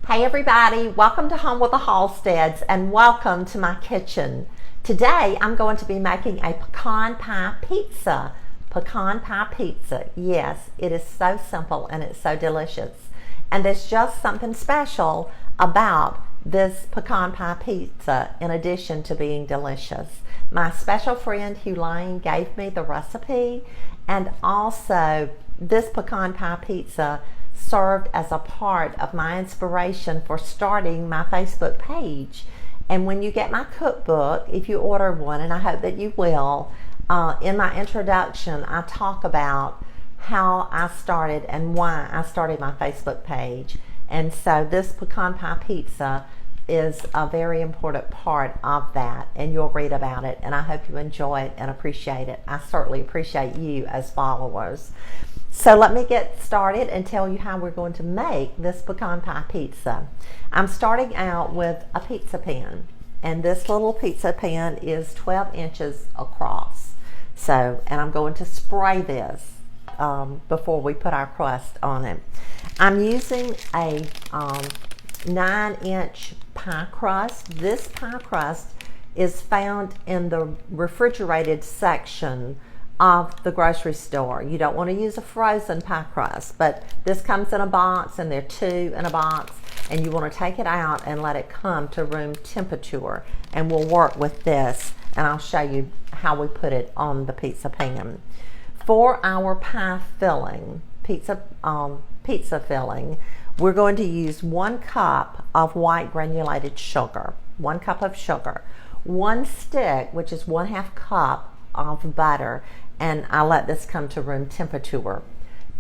Hey everybody, welcome to Home with the Halsteads and welcome to my kitchen. Today I'm going to be making a pecan pie pizza. Pecan pie pizza, yes, it is so simple and it's so delicious. And there's just something special about this pecan pie pizza in addition to being delicious. My special friend Hugh Lane gave me the recipe, and also this pecan pie pizza served as a part of my inspiration for starting my Facebook page. And when you get my cookbook, if you order one, and I hope that you will, in my introduction I talk about how I started and why I started my Facebook page. And so this pecan pie pizza is a very important part of that, and you'll read about it, and I hope you enjoy it and appreciate it. I certainly appreciate you as followers. So let me get started and tell you how we're going to make this pecan pie pizza. I'm starting out with a pizza pan, and this little pizza pan is 12 inches across. So, and I'm going to spray this before we put our crust on it. I'm using a 9-inch pie crust. This pie crust is found in the refrigerated section of the grocery store. You don't want to use a frozen pie crust, but this comes in a box, and there are 2 in a box, and you want to take it out and let it come to room temperature, and we'll work with this, and I'll show you how we put it on the pizza pan. For our pie filling, pizza filling, we're going to use 1 cup of white granulated sugar, 1 cup of sugar, 1 stick, which is 1/2 cup of butter, and I let this come to room temperature,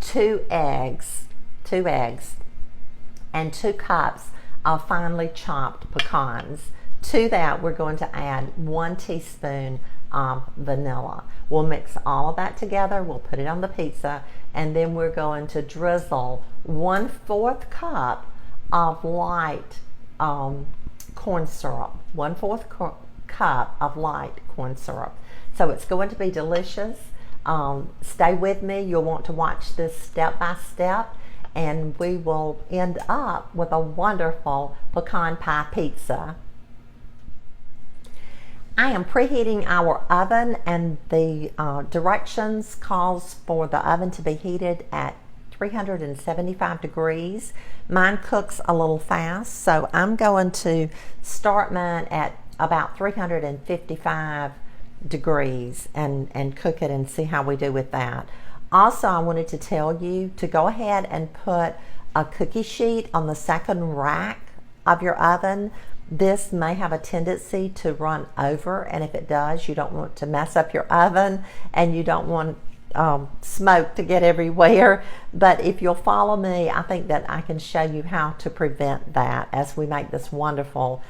2 eggs, and 2 cups of finely chopped pecans. To that we're going to add 1 teaspoon of vanilla. We'll mix all of that together, we'll put it on the pizza, and then we're going to drizzle 1/4 cup of light corn syrup, 1/4 cup of light corn syrup. So it's going to be delicious. Stay with me. You'll want to watch this step by step, and we will end up with a wonderful pecan pie pizza. I am preheating our oven, and the directions calls for the oven to be heated at 375 degrees. Mine cooks a little fast, so I'm going to start mine at about 355 degrees and cook it and see how we do with that. Also, I wanted to tell you to go ahead and put a cookie sheet on the second rack of your oven. This may have a tendency to run over, and if it does, you don't want to mess up your oven, and you don't want smoke to get everywhere. But if you'll follow me, I think that I can show you how to prevent that as we make this wonderful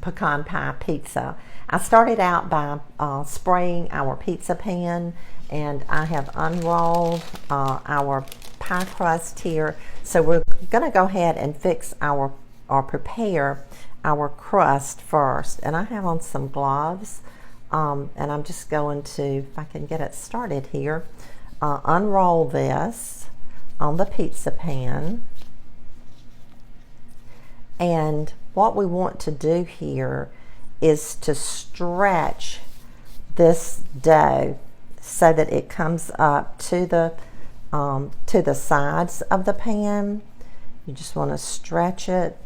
pecan pie pizza. I started out by spraying our pizza pan, and I have unrolled our pie crust here. So we're going to go ahead and fix or prepare our crust first. And I have on some gloves, and I'm just going to, if I can get it started here, unroll this on the pizza pan. And what we want to do here is to stretch this dough so that it comes up to the sides of the pan. You just want to stretch it,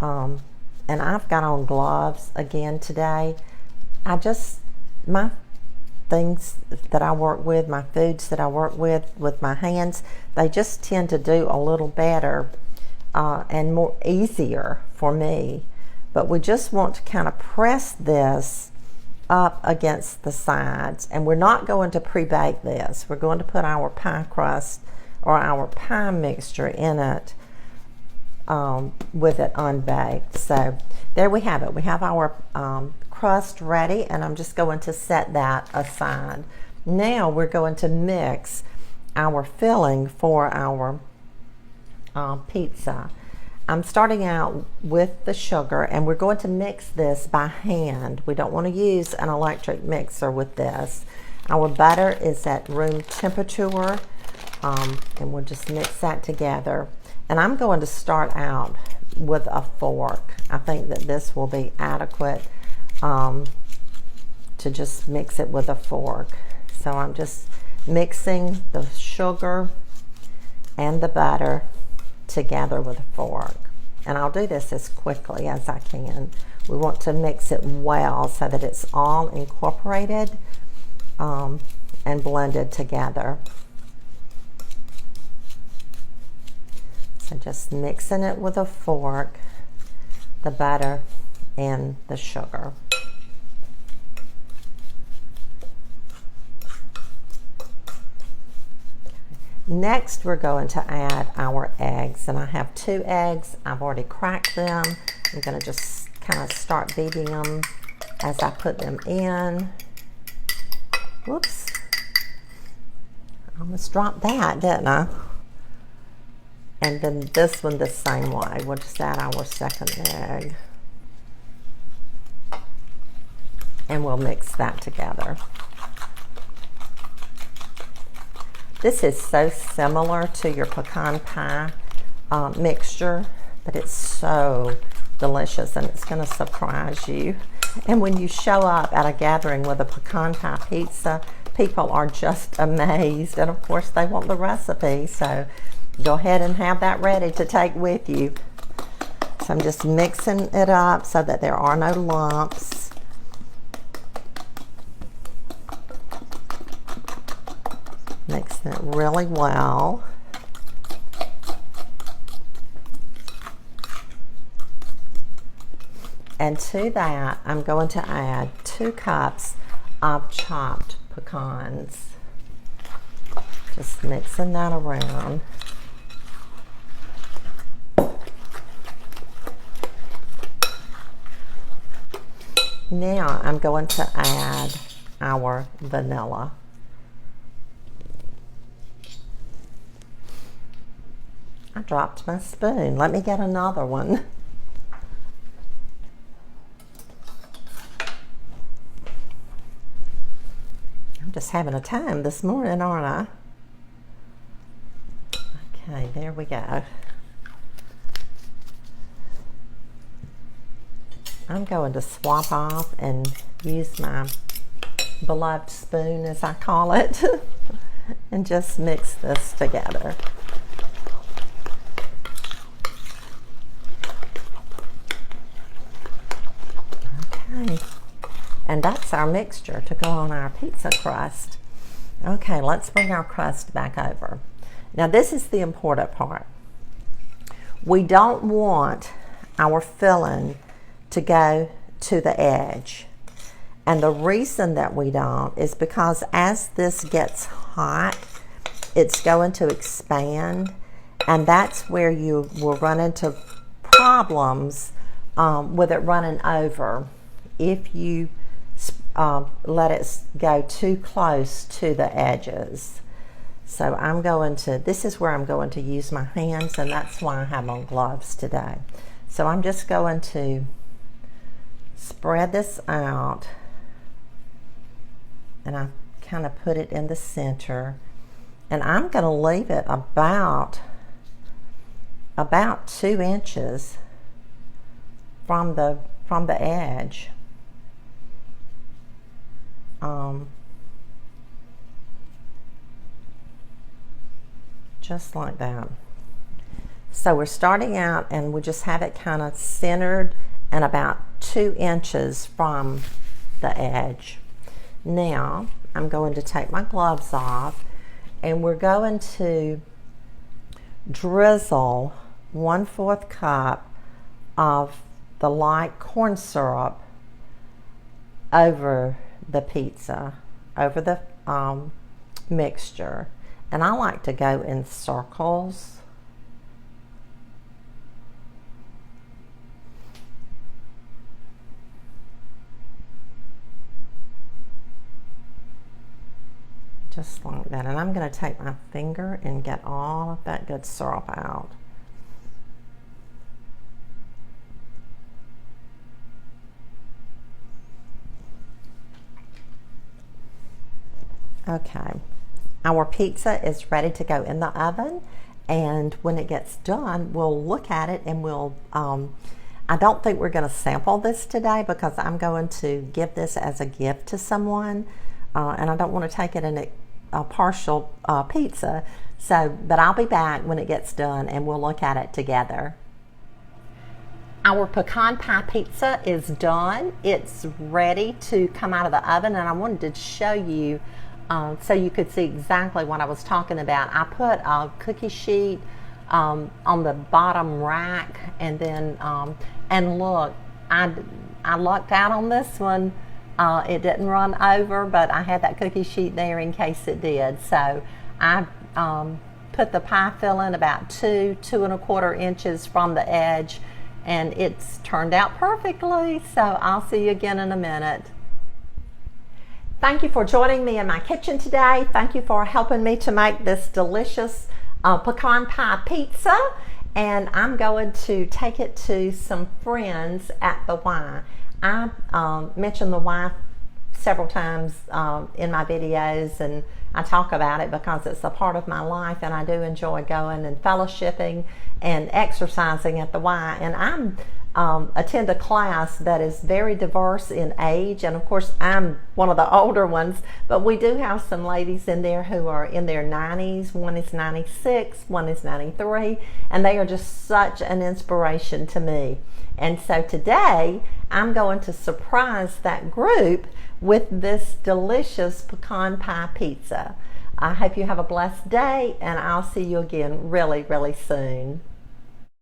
and I've got on gloves again today. My things that I work with, my foods that I work with my hands, they just tend to do a little better and more easier for me. But we just want to kind of press this up against the sides, and we're not going to pre-bake this. We're going to put our pie crust or our pie mixture in it with it unbaked. So there we have it. We have our crust ready, and I'm just going to set that aside. Now we're going to mix our filling for our pizza. I'm starting out with the sugar, and we're going to mix this by hand. We don't want to use an electric mixer with this. Our butter is at room temperature, and we'll just mix that together. And I'm going to start out with a fork. I think that this will be adequate to just mix it with a fork. So I'm just mixing the sugar and the butter together with a fork. And I'll do this as quickly as I can. We want to mix it well so that it's all incorporated and blended together. So just mixing it with a fork, the butter and the sugar. Next, we're going to add our eggs, and I have 2 eggs. I've already cracked them. I'm going to just kind of start beating them as I put them in. Whoops. I almost dropped that, didn't I? And then this one the same way. We'll just add our second egg. And we'll mix that together. This is so similar to your pecan pie mixture, but it's so delicious and it's going to surprise you. And when you show up at a gathering with a pecan pie pizza, people are just amazed. And of course, they want the recipe. So go ahead and have that ready to take with you. So I'm just mixing it up so that there are no lumps. Mixing it really well. And to that, I'm going to add 2 cups of chopped pecans. Just mixing that around. Now I'm going to add our vanilla. I dropped my spoon. Let me get another one. I'm just having a time this morning, aren't I? Okay, there we go. I'm going to swap off and use my beloved spoon, as I call it, and just mix this together. Okay, and that's our mixture to go on our pizza crust. Okay, let's bring our crust back over. Now this is the important part. We don't want our filling to go to the edge. And the reason that we don't is because as this gets hot, it's going to expand, and that's where you will run into problems with it running over if you let it go too close to the edges. So I'm going to, this is where I'm going to use my hands, and that's why I have on gloves today. So I'm just going to spread this out, and I kind of put it in the center, and I'm going to leave it about 2 inches from the edge. Just like that. So we're starting out, and we just have it kind of centered and about 2 inches from the edge. Now I'm going to take my gloves off, and we're going to drizzle 1/4 cup of the light corn syrup over the pizza, over the mixture. And I like to go in circles. Just like that. And I'm going to take my finger and get all of that good syrup out. Okay, our pizza is ready to go in the oven And when it gets done, we'll look at it and we'll, I don't think we're going to sample this today because I'm going to give this as a gift to someone. And I don't want to take it in a partial pizza. But I'll be back when it gets done and we'll look at it together. Our pecan pie pizza is done. It's ready to come out of the oven, and I wanted to show you so you could see exactly what I was talking about. I put a cookie sheet on the bottom rack, and then and look, I lucked out on this one. It didn't run over, but I had that cookie sheet there in case it did. So I put the pie filling about 2.25 inches from the edge, and it's turned out perfectly. So I'll see you again in a minute. Thank you for joining me in my kitchen today. Thank you for helping me to make this delicious pecan pie pizza. And I'm going to take it to some friends at the Y. I mentioned the Y several times in my videos, and I talk about it because it's a part of my life, and I do enjoy going and fellowshipping and exercising at the Y. And I'm attend a class that is very diverse in age, and of course I'm one of the older ones, but we do have some ladies in there who are in their 90s. One is 96, one is 93, and they are just such an inspiration to me. And so today I'm going to surprise that group with this delicious pecan pie pizza. I hope you have a blessed day, and I'll see you again really, really soon.